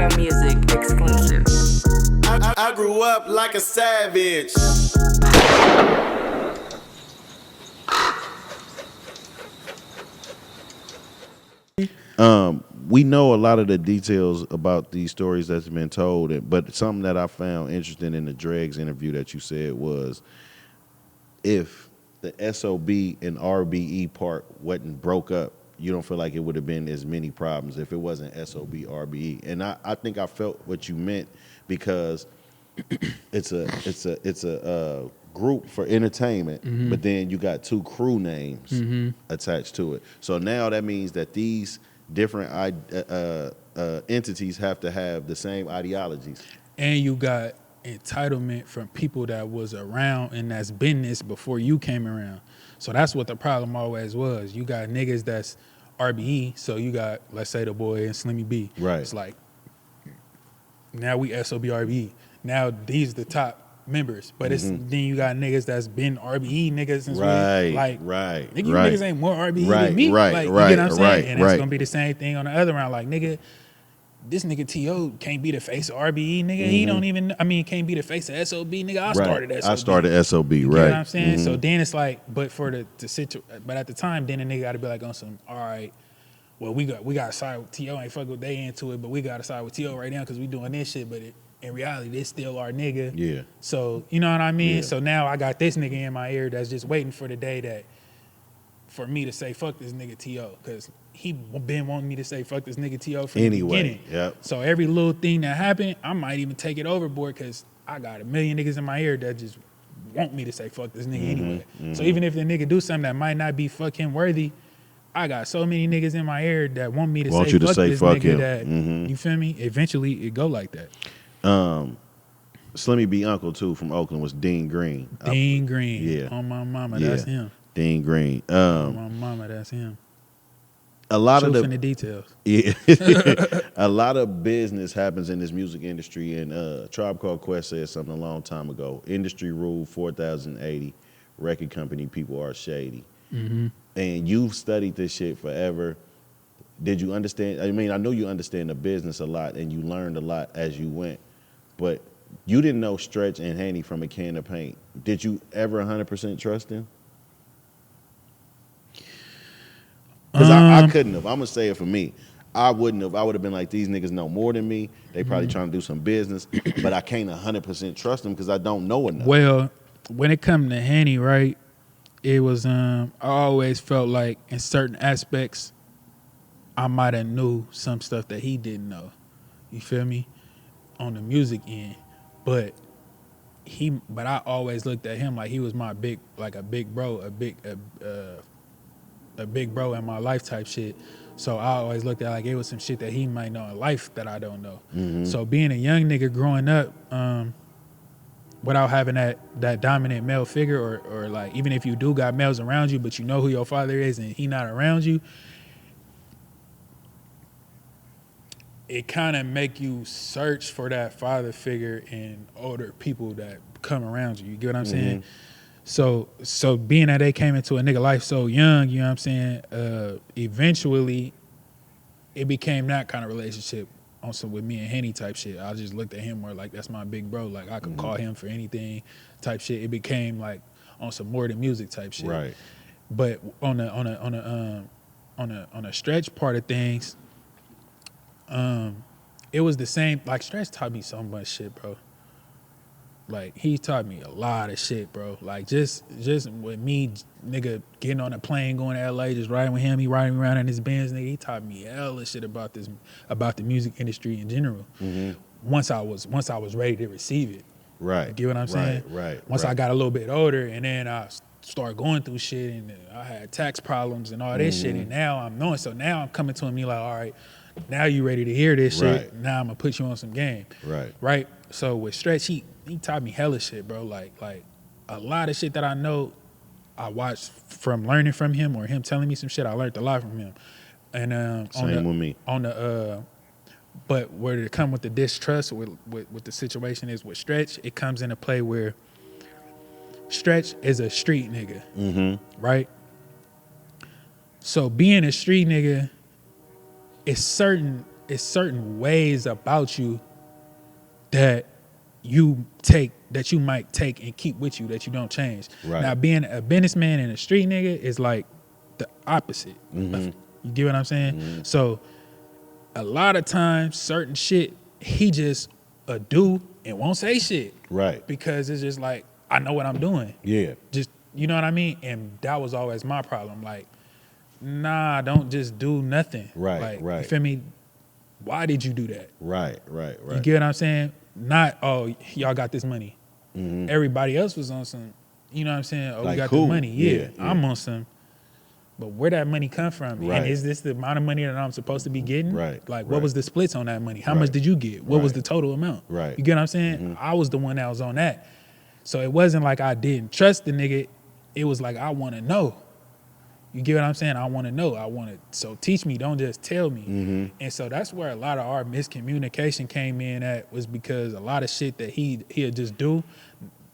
Real Music exclusive. I grew up like a savage. We know a lot of the details about these stories that's been told, but something that I found interesting in the Dregs interview that you said was if the SOB and RBE part wasn't broke up, you don't feel like it would have been as many problems if it wasn't SOB RBE. And I think I felt what you meant because it's a group for entertainment, but then you got two crew names attached to it. So now that means that these different entities have to have the same ideologies. And you got entitlement from people that was around and that's been this before you came around. So that's what the problem always was. You got niggas that's RBE, so you got, let's say, the boy and Slimmy B. Right. It's like, now we SOB RBE. Now these the top members, but it's then you got niggas that's been RBE niggas and Right. nigga, you niggas ain't more RBE than me. Right. You get what I'm saying? And it's gonna be the same thing on the other round. Like, nigga, this nigga T.O. can't be the face of RBE, nigga. He don't even, can't be the face of SOB, nigga. I started SOB. You know right. what I'm saying? So then it's like, but for the but at the time, then the nigga gotta be like on some, all right, well, we gotta side with T.O. Ain't fuck with they into it, but we gotta side with T.O. right now because we doing this shit, but in reality, this still our nigga. Yeah. So, you know what I mean? Yeah. So now I got this nigga in my ear that's just waiting for the day that, for me to say, fuck this nigga T.O. Because he been wanting me to say, fuck this nigga T.O. from the beginning. Yep. So every little thing that happened, I might even take it overboard because I got a million niggas in my ear that just want me to say, fuck this nigga anyway. So even if the nigga do something that might not be fuck him worthy, I got so many niggas in my ear that want me to say, fuck this nigga him. that, you feel me? Eventually, it go like that. Slimmy B uncle too from Oakland was Dean Green. Dean Green. Yeah. On my mama, Yeah. that's him. Dean Green. On my mama, that's him. A lot Truth of in the details. Yeah. A lot of business happens in this music industry, and Tribe Called Quest said something a long time ago. Industry rule 4080. Record company people are shady. And you've studied this shit forever. Did you understand? I mean, I know you understand the business a lot, and you learned a lot as you went. But you didn't know Stretch and Hanny from a can of paint. Did you ever 100% trust him? Because I couldn't have. I'm going to say it for me. I wouldn't have. I would have been like, these niggas know more than me. They probably trying to do some business. But I can't 100% trust them because I don't know enough. Well, when it comes to Hanny, right, it was, I always felt like in certain aspects, I might have knew some stuff that he didn't know. You feel me? On the music end. But I always looked at him like he was my big bro, a big bro in my life type shit. So I always looked at like it was some shit that he might know in life that I don't know. So being a young nigga growing up, without having that dominant male figure or like even if you do got males around you, but you know who your father is and he not around you, it kind of make you search for that father figure in older people that come around you. You get what I'm saying? So being that they came into a nigga life so young, you know what I'm saying, eventually it became that kind of relationship also with me and Henny type shit. I just looked at him more like that's my big bro. Like I could call him for anything type shit. It became like on some more than music type shit. Right. But on a Stretch part of things, it was the same. Like Stretch taught me so much shit, bro. Like he taught me a lot of shit, bro. Like just with me, nigga, getting on a plane going to LA, just riding with him, he riding around in his Benz, nigga. He taught me hella shit about the music industry in general. Once I was ready to receive it. Right. You get what I'm saying? Right. Once I got a little bit older, and then I started going through shit, and I had tax problems and all this shit, and now I'm knowing. So now I'm coming to him, he like, all right, now you ready to hear this shit. Right. Now I'm gonna put you on some game. Right. So with Stretch, he taught me hella shit, bro. Like a lot of shit that I know, I watched from learning from him or him telling me some shit. I learned a lot from him. And Same with me. But where it come with the distrust with the situation is with Stretch, it comes into play where Stretch is a street nigga, right? So being a street nigga, it's certain it's certain ways about you that you might take and keep with you that you don't change. Right. Now, being a businessman and a street nigga is like the opposite. You get what I'm saying? So a lot of times, certain shit he just do and won't say shit. Right. Because it's just like, I know what I'm doing. Yeah. Just, you know what I mean? And that was always my problem. Like, nah, don't just do nothing. Right, like, right. You feel me? Why did you do that? Right. You get what I'm saying? Not, oh, y'all got this money. Everybody else was on some, you know what I'm saying? Oh, Like, we got cool. the money. Yeah, Yeah. I'm on some. But where that money come from? Right. And is this the amount of money that I'm supposed to be getting? Right, Like, right. what was the splits on that money? How much did you get? What was the total amount? Right. You get what I'm saying? I was the one that was on that. So it wasn't like I didn't trust the nigga. It was like, I want to know. You get what I'm saying? I want to know. So teach me, don't just tell me. And so that's where a lot of our miscommunication came in at, was because a lot of shit that he'd just do,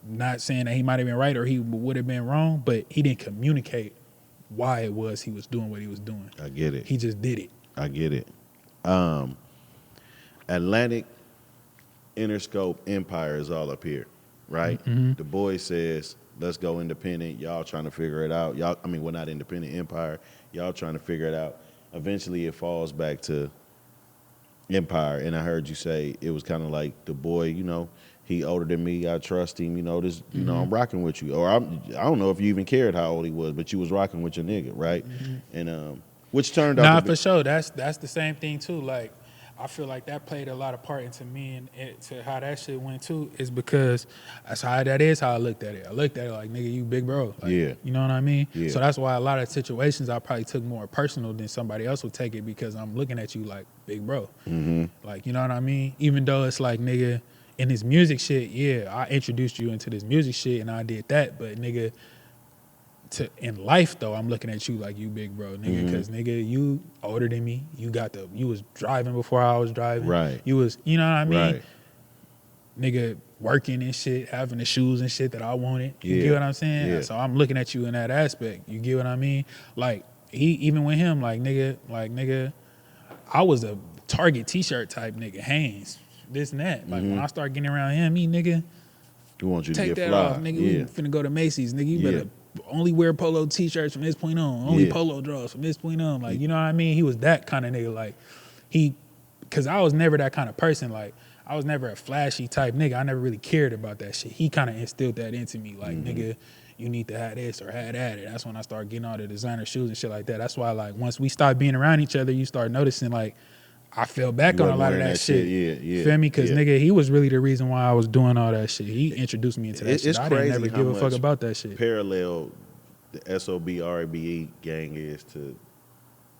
not saying that he might have been right or he would have been wrong, but he didn't communicate why it was he was doing what he was doing. I get it. He just did it. I get it. Atlantic Interscope Empire is all up here, right? The boy says, let's go independent. Y'all trying to figure it out. We're not independent Empire. Y'all trying to figure it out. Eventually it falls back to Empire. And I heard you say it was kind of like the boy, you know, he older than me. I trust him. You know, this. You know, I'm rocking with you. Or I don't know if you even cared how old he was, but you was rocking with your nigga, right? And which turned out. Nah, for sure. That's the same thing too. Like, I feel like that played a lot of part into me and to how that shit went too. Is because that's how I looked at it. I looked at it like, nigga, you big bro. Like, Yeah. You know what I mean? Yeah. So that's why a lot of situations I probably took more personal than somebody else would take it, because I'm looking at you like big bro. Like, you know what I mean? Even though it's like, nigga, in his music shit, yeah, I introduced you into this music shit and I did that, but nigga, in life though, I'm looking at you like you big bro, nigga, because nigga, you older than me. You was driving before I was driving. Right. You was, you know what I mean? Right. Nigga working and shit, having the shoes and shit that I wanted. You Yeah. get what I'm saying? Yeah. So I'm looking at you in that aspect. You get what I mean? Like, even with him, like nigga, I was a Target t-shirt type nigga, Hanes, this and that. Like when I start getting around him, nigga, We want you to take get that fly. off, nigga. Yeah. We finna go to Macy's, nigga. You Yeah. better only wear polo t-shirts from this point on. Only Yeah. polo draws from this point on. Like, you know what I mean? He was that kind of nigga. Like, because I was never that kind of person. Like, I was never a flashy type nigga. I never really cared about that shit. He kind of instilled that into me. Like, nigga, you need to have this or have that. And that's when I started getting all the designer shoes and shit like that. That's why, like, once we started being around each other, you start noticing, like, I fell back You on a wasn't lot of wearing that that shit. shit. Yeah. Feel me? Because, Yeah. nigga, he was really the reason why I was doing all that shit. He introduced me into that It's shit. I crazy didn't never how give a fuck much about that shit. parallel the SOB RBE gang is to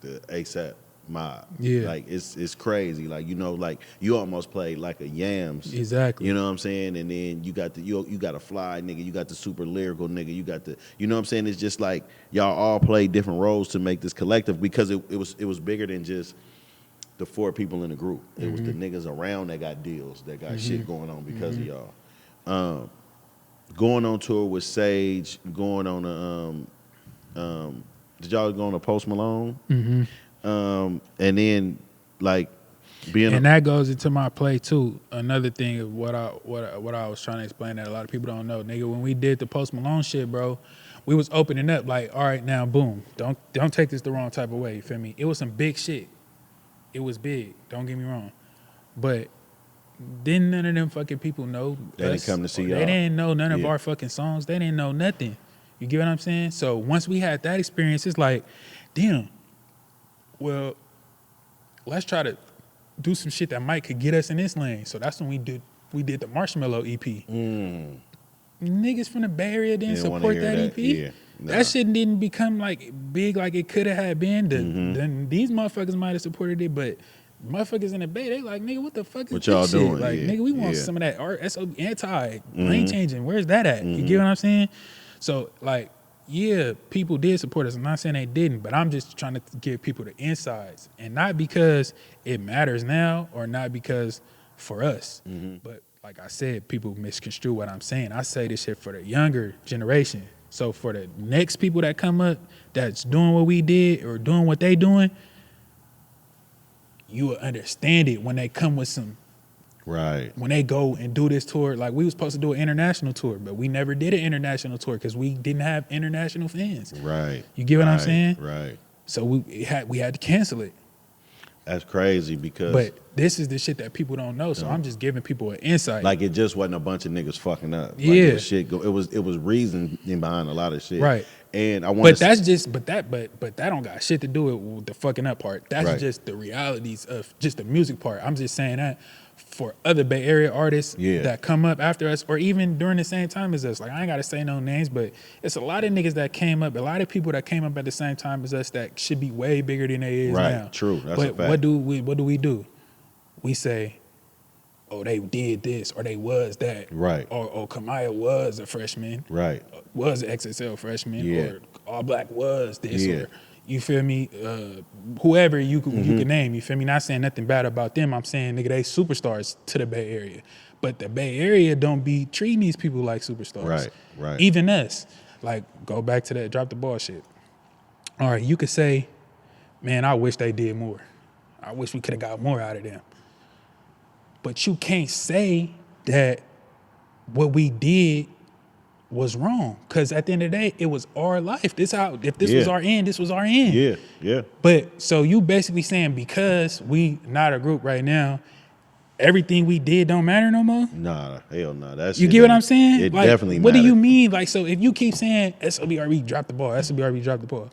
the ASAP mob. Yeah. Like it's crazy. Like, you know, like you almost played like a Yams. Exactly. You know what I'm saying? And then you got you got a fly nigga, you got the super lyrical nigga, you got the, you know what I'm saying? It's just like y'all all played different roles to make this collective, because it was bigger than just the 4 people in the group. It was the niggas around that got deals, that got shit going on because of y'all. Going on tour with Sage, going on did y'all go on a Post Malone? And then like being And that goes into my play too. Another thing of what I was trying to explain that a lot of people don't know, nigga. When we did the Post Malone shit, bro, we was opening up like, all right, now, boom. Don't take this the wrong type of way. You feel me? It was some big shit. It was big. Don't get me wrong, but didn't none of them fucking people know They didn't come to see They y'all. didn't know none of Yeah. our fucking songs. They didn't know nothing. You get what I'm saying? So once we had that experience, it's like, damn. Well, let's try to do some shit that might could get us in this lane. So that's when we did the Marshmallow EP. Niggas from the Bay Area didn't They didn't wanna support hear that that. EP. Yeah. Nah. That shit didn't become like big like it could have been. Then these motherfuckers might have supported it, but motherfuckers in the Bay, they like, nigga, what the fuck is What this y'all shit? doing? Like, Yeah. nigga, we want Yeah. some of that anti lane changing. Where's that at? You get what I'm saying? So like, yeah, people did support us. I'm not saying they didn't, but I'm just trying to give people the insides, and not because it matters now or not because for us, but like I said, people misconstrue what I'm saying. I say this shit for the younger generation. So for the next people that come up that's doing what we did or doing what they doing, you will understand it when they come with some. Right. When they go and do this tour, like we was supposed to do an international tour, but we never did an international tour because we didn't have international fans. Right. You get what I'm saying? Right. So we had to cancel it. That's crazy because But this is the shit that people don't know. So I'm just giving people an insight. like it just wasn't a bunch of niggas fucking up. Like Yeah. it was shit. It was reason behind a lot of shit. Right. And I want But that's just but that don't got shit to do with the fucking up part. That's Right. just the realities of just the music part. I'm just saying that for other Bay Area artists that come up after us or even during the same time as us. Like I ain't gotta say no names, but it's a lot of niggas that came up, a lot of people that came up at the same time as us that should be way bigger than they is right. now. True. That's But a fact. what do we do? We say, oh, they did this or they was that. Right. Or Kamaya was a freshman. Right. Was an XXL freshman. Yeah. Or All Black was this. Yeah. Or you feel me? Whoever you can name, you feel me? Not saying nothing bad about them. I'm saying, nigga, they superstars to the Bay Area. But the Bay Area don't be treating these people like superstars. Right, right. Even us. Like, go back to that drop the ball shit. All right, you could say, man, I wish they did more. I wish we could have got more out of them. But you can't say that what we did was wrong. Because at the end of the day, it was our life. If this was our end, this was our end. Yeah. Yeah. But so you basically saying because we not a group right now, everything we did don't matter no more? Nah, hell no. That's You get what I'm saying? It like, definitely what mattered. do you mean? Like, so if you keep saying SOBRB dropped the ball, SOBRB dropped the ball.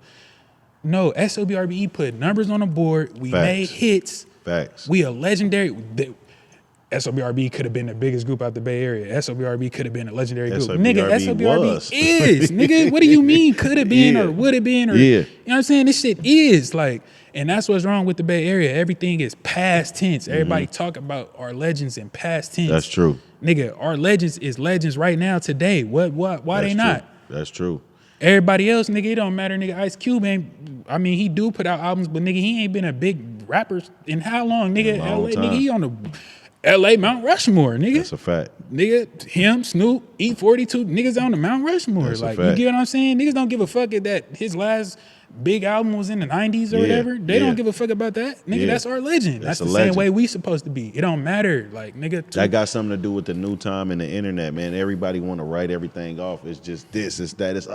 No, SOBRB put numbers on the board. We Facts. made hits. Facts. We a legendary. SOBRB could have been the biggest group out the Bay Area. SOBRB could have been a legendary group. Nigga, SOBRB was. is. Nigga, what do you mean could have been or would have been? Or, Yeah. You know what I'm saying? This shit is like, and that's what's wrong with the Bay Area. Everything is past tense. Everybody talk about our legends in past tense. That's true. Nigga, our legends is legends right now today. Why That's they not? true. That's true. Everybody else, nigga, it don't matter, nigga. Ice Cube he do put out albums, but nigga, he ain't been a big rapper in how long, nigga? A long LA, time. nigga, he on the LA Mount Rushmore, nigga. That's a fact. Nigga, him, Snoop, E42, niggas on the Mount Rushmore. That's a like, you fact. get what I'm saying? Niggas don't give a fuck that his last big album was in the 90s or Yeah, whatever. They yeah. don't give a fuck about that. Nigga, Yeah. that's our legend. That's That's a the legend. same way we supposed to be. It don't matter. Like, nigga. That got something to do with the new time and the internet, man. Everybody want to write everything off. It's just this, it's that, it's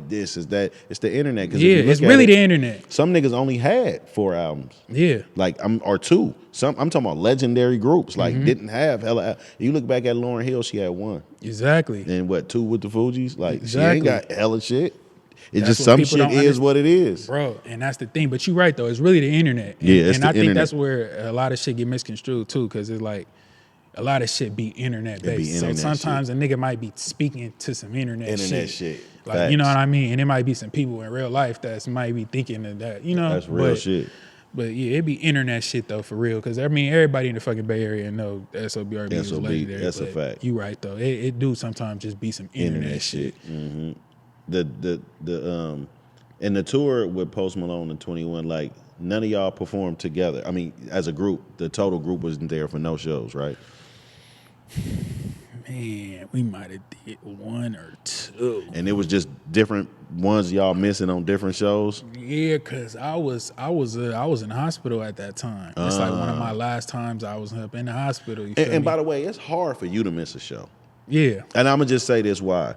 this, is that. It's the internet. 'Cause if Yeah, you look it's at really it, the internet. Some niggas only had 4 albums. Yeah. Like or 2. I'm talking about legendary groups. Like didn't have hella. You look back at Lauryn Hill, she had 1. Exactly. And 2 with the Fugees. Like she Exactly. ain't got hella shit. It's That's just what some people shit don't is what it is. Bro, and that's the thing. But you're right, though. It's really the internet. And, Yeah, it's and the I think internet. that's where a lot of shit get misconstrued, too, because it's like a lot of shit be internet-based. internet So sometimes a nigga might be speaking to some internet shit. Like, you know Facts. what I mean? And it might be some people in real life that might be thinking of that, you know? That's real shit. But yeah, it be internet shit, though, for real. Because, I mean, everybody in the fucking Bay Area know SOBRB is SOB, legendary. that's a but fact. You right, though. It do sometimes just be some internet shit. And the tour with Post Malone and 21, like none of y'all performed together. I mean, as a group, the total group wasn't there for no shows, right? Man, we might have did 1 or 2. And it was just different ones y'all missing on different shows. Yeah, cause I was in the hospital at that time. It's like one of my last times I was up in the hospital. You feel And me? by the way, it's hard for you to miss a show. Yeah, And I'm gonna just say this why.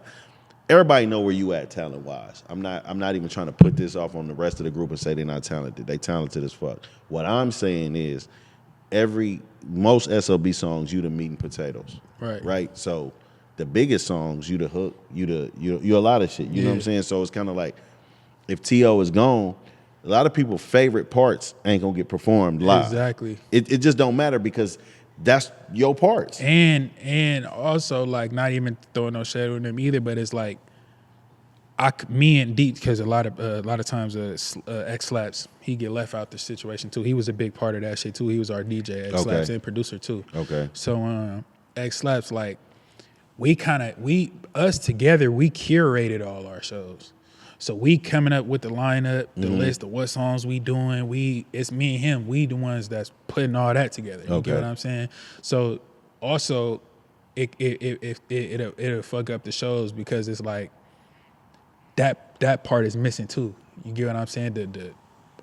Everybody know where you at talent wise. I'm not even trying to put this off on the rest of the group and say they're not talented. They talented as fuck. What I'm saying is most SOB songs you the meat and potatoes. Right. Right? So the biggest songs, you the hook, you a lot of shit. You know what I'm Yeah. saying? So it's kind of like if T.O. is gone, a lot of people's favorite parts ain't gonna get performed live. exactly. It just don't matter because that's your parts. And also like not even throwing no shade on them either, but it's like me and Deep, because a lot of times X Slaps he get left out the situation too. He was a big part of that shit too. He was our DJ, X Slaps, Okay. and producer too. Okay. So X Slaps, like us together, we curated all our shows. So we coming up with the lineup, the list of what songs we doing. It's me and him. We the ones that's putting all that together. You Okay. get what I'm saying? So also, it'll fuck up the shows because it's like that part is missing too. You get what I'm saying?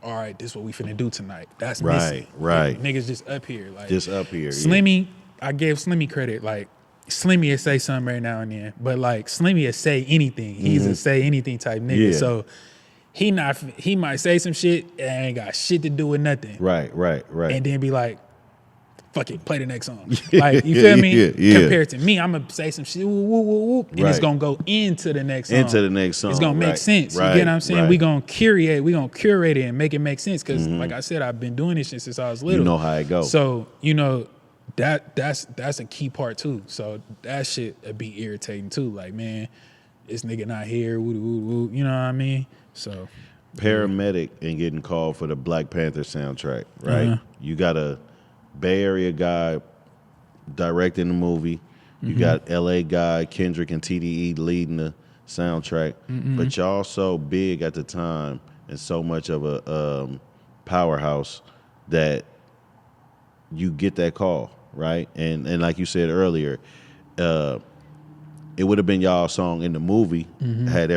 all right, this is what we finna do tonight. That's Right, missing. right. Niggas just up here. Like Just up here. Slimmy, I gave Slimmy credit. Like Slimmy would say something every now and then, but like Slimmy would say anything. He's a say anything type nigga. Yeah. So he might say some shit and ain't got shit to do with nothing. Right. And then be like, fuck it, play the next song. Like, you feel me? Yeah. Compared to me, I'm gonna say some shit, whoop, whoop, whoop, whoop, and it's Right. gonna go into the next song. Into the next song. It's gonna make Right. sense. Right. You get what I'm saying? Right. We gonna curate it and make it make sense. Cause like I said, I've been doing this shit since I was little. You know how it goes. So, that's a key part too. So that shit would be irritating too. Like, man, this nigga not here, woo, woo, woo, you know what I mean? So Paramedic and getting called for the Black Panther soundtrack, right? Uh-huh. You got a Bay Area guy directing the movie. You got LA guy Kendrick and TDE leading the soundtrack. But y'all so big at the time and so much of a powerhouse that you get that call, right? And like you said earlier, it would have been y'all's song in the movie had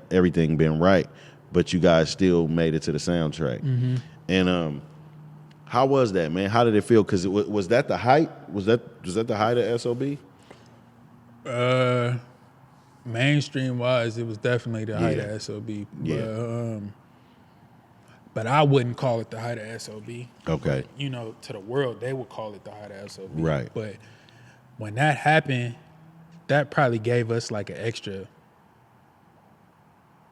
everything been right, but you guys still made it to the soundtrack. And how was that, man? How did it feel? Because was that the height? Was that the height of SOB? mainstream wise, it was definitely the height of SOB. Yeah. But I wouldn't call it the height of SOB. Okay. To the world, they would call it the height of SOB. Right. But when that happened, that probably gave us like an extra.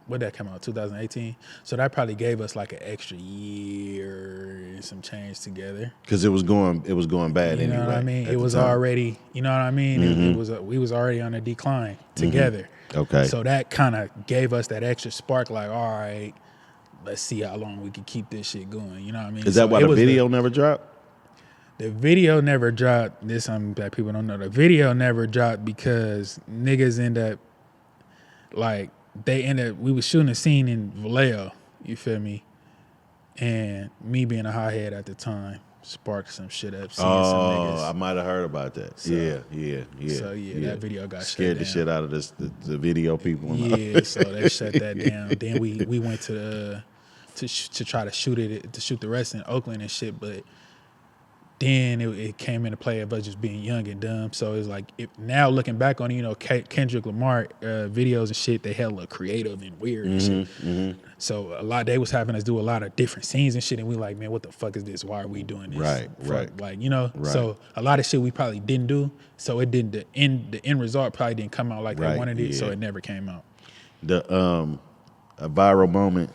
What did that come out? 2018. So that probably gave us like an extra year and some change together. Because it was going bad You know anyway. what I mean? at It the was time. already. You know what I mean? It was. We was already on a decline together. Okay. So that kind of gave us that extra spark. Like, all right, let's see how long we can keep this shit going. You know what I mean? Is that So why it the was video never dropped? The video never dropped. This something that people don't know. The video never dropped because niggas end up we was shooting a scene in Vallejo, you feel me? And me being a hothead at the time sparked some shit up, seeing some niggas. I might have heard about that. So- yeah. So that video got scared shut the down. shit out of the video people. Yeah, so they shut that down. Then we went to try to shoot the rest in Oakland and shit, but then it came into play of us just being young and dumb. So it's like now looking back on it, Kendrick Lamar videos and shit, they hella creative and weird and shit. So they was having us do a lot of different scenes and shit, and we like, man, what the fuck is this? Why are we doing this? Right. Like Right. So a lot of shit we probably didn't do. So it didn't. The end result probably didn't come out like they Right, wanted it. So yeah. it never came out. A viral moment.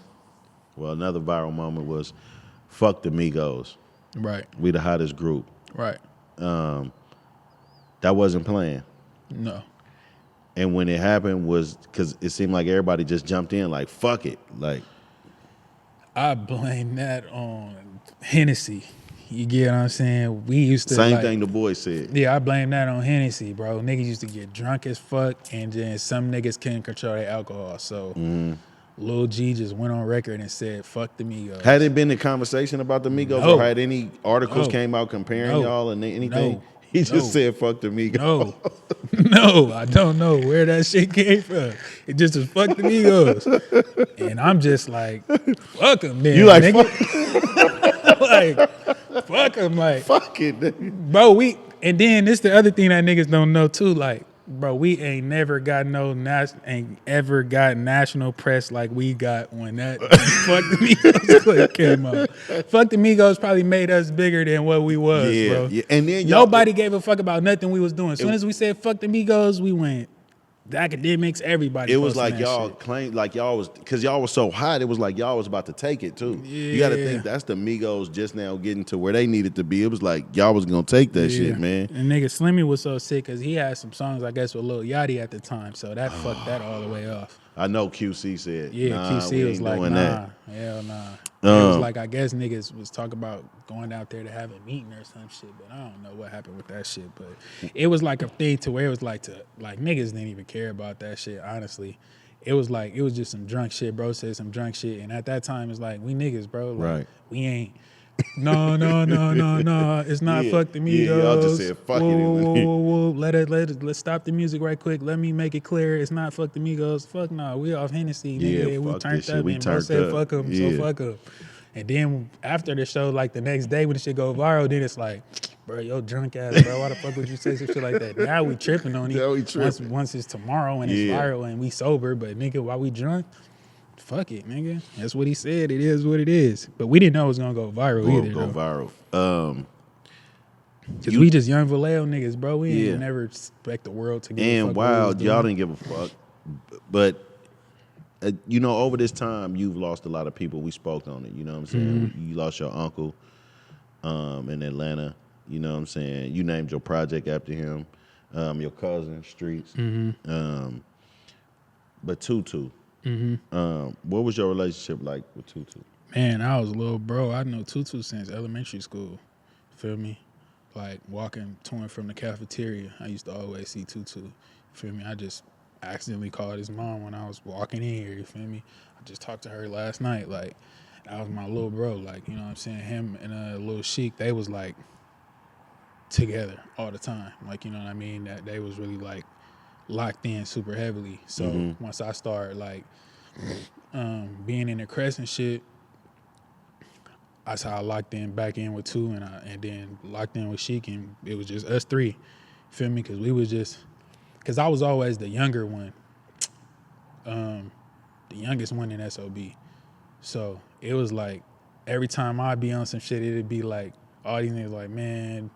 Well, another viral moment was "Fuck the Migos." Right. We the hottest group. Right. That wasn't planned. No. And when it happened was because it seemed like everybody just jumped in like, fuck it. Like, I blame that on Hennessy. You get what I'm saying? We used to same thing the boys said. Yeah, I blame that on Hennessy, bro. Niggas used to get drunk as fuck, and then some niggas couldn't control their alcohol. So Lil G just went on record and said, fuck the Migos. Had it been a conversation about the Migos No. or had any articles No. came out comparing No. y'all and anything? No. He just No. said, fuck the Migos. No. No, I don't know where that shit came from. It just was fuck the Migos. And I'm just like, fuck them, man. You like, nigga. Like, fuck them. Like, fuck it. bro, and then this the other thing that niggas don't know too. Like, bro, we ain't never got ain't ever got national press like we got when that Fuck the Migos clip came out. Fuck the Migos probably made us bigger than what we was, Yeah, bro. yeah. And then y'all- Nobody gave a fuck about nothing we was doing. As soon as we said fuck the Migos, we went. The academics, everybody. It was posting like that y'all shit. claimed, like y'all was, because y'all was so hot, it was like y'all was about to take it too. You got to Yeah. think that's the Migos just now getting to where they needed to be. It was like y'all was going to take that shit, man. And nigga Slimmy was so sick because he had some songs, I guess, with Lil Yachty at the time. So that fucked that all the way off. I know QC said, Yeah, nah, QC we was ain't like, doing nah, that. hell nah. It was like, I guess niggas was talking about going out there to have a meeting or some shit, but I don't know what happened with that shit. But it was like a thing to where it was like niggas didn't even care about that shit, honestly. It was like, it was just some drunk shit, bro said some drunk shit. And at that time, it's like, we niggas, bro. Like, Right. we ain't. No. It's not Yeah, fuck the Migos. yeah, y'all just said fuck it. Whoa. Let's stop the music right quick. Let me make it clear. It's not fuck the Migos. Fuck no. We off Hennessy. Yeah, Nigga. We fuck turned this shit. up We and bro turned said up. fuck them. Yeah. So fuck them. And then after the show, like the next day when the shit go viral, then it's like, bro, yo drunk ass, bro. Why the fuck would you say some shit like that? Now we tripping on it. Now we tripping. Once it's tomorrow and it's viral and we sober, but nigga, while we drunk, fuck it, nigga. That's what he said. It is what it is. But we didn't know it was gonna go viral either. Go viral. Cause we just young Vallejo niggas, bro. We ain't never expect the world to give a fuck. And wild, y'all didn't give a fuck. But you know, over this time, you've lost a lot of people. We spoke on it. You know what I'm saying? You lost your uncle in Atlanta. You know what I'm saying? You named your project after him. Your cousin, Streets. But Tutu. What was your relationship like with Tutu? Man, I was a little bro. I know Tutu since elementary school. Feel me? Like walking to and from the cafeteria, I used to always see Tutu. Feel me? I just accidentally called his mom when I was walking in here. You feel me? I just talked to her last night. Like, that was my little bro. Like, you know what I'm saying? Him and Lil Sheik, they was like together all the time. Like, you know what I mean? That they was really like locked in super heavily. So once I started like being in the Crest and shit, that's how I locked in back in with two, and then locked in with Sheik, and it was just us three. Feel me? Because we was just, because I was always the younger one, the youngest one in SOB. So it was like every time I'd be on some shit, it'd be like all these niggas like, man,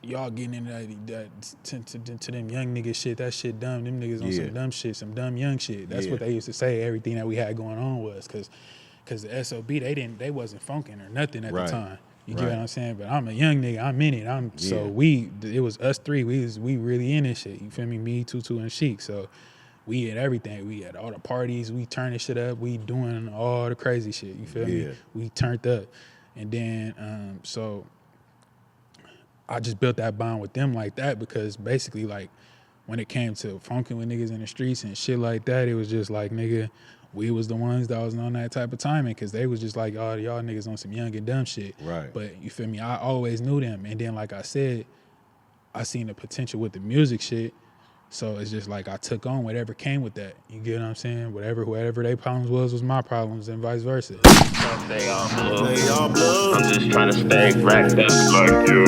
y'all getting into that to them young niggas shit. That shit dumb. Them niggas on some dumb shit, some dumb young shit. That's what they used to say. Everything that we had going on was because the SOB they wasn't funking or nothing at the time. You get what I'm saying? But I'm a young nigga. I'm in it. So it was us three. We really in this shit. You feel me? Me, Tutu, and Sheik. So we had everything. We had all the parties. We turning shit up. We doing all the crazy shit. You feel me? We turned up, and then so I just built that bond with them like that because basically like when it came to funking with niggas in the streets and shit like that, it was just like, nigga, we was the ones that was on that type of timing because they was just like, oh, y'all niggas on some young and dumb shit. Right. But you feel me? I always knew them. And then like I said, I seen the potential with the music shit. So it's just like I took on whatever came with that. You get what I'm saying? Whatever their problems was my problems and vice versa. They all blue. I'm just trying to stay racked up like you.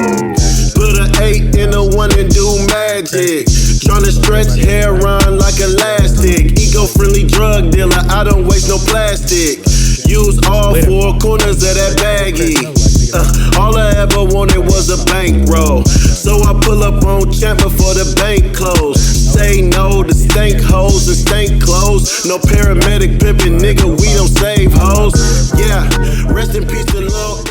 Put an 8 in a 1 and do magic. Tryna stretch hair run like elastic. Eco-friendly drug dealer, I don't waste no plastic. Use all 4 corners of that baggie. All I ever wanted was a bankroll. So I pull up on Champ before the bank close. Say no to stank hoes and stank clothes. No paramedic pimpin', nigga, we don't save hoes. Yeah, rest in peace to Lil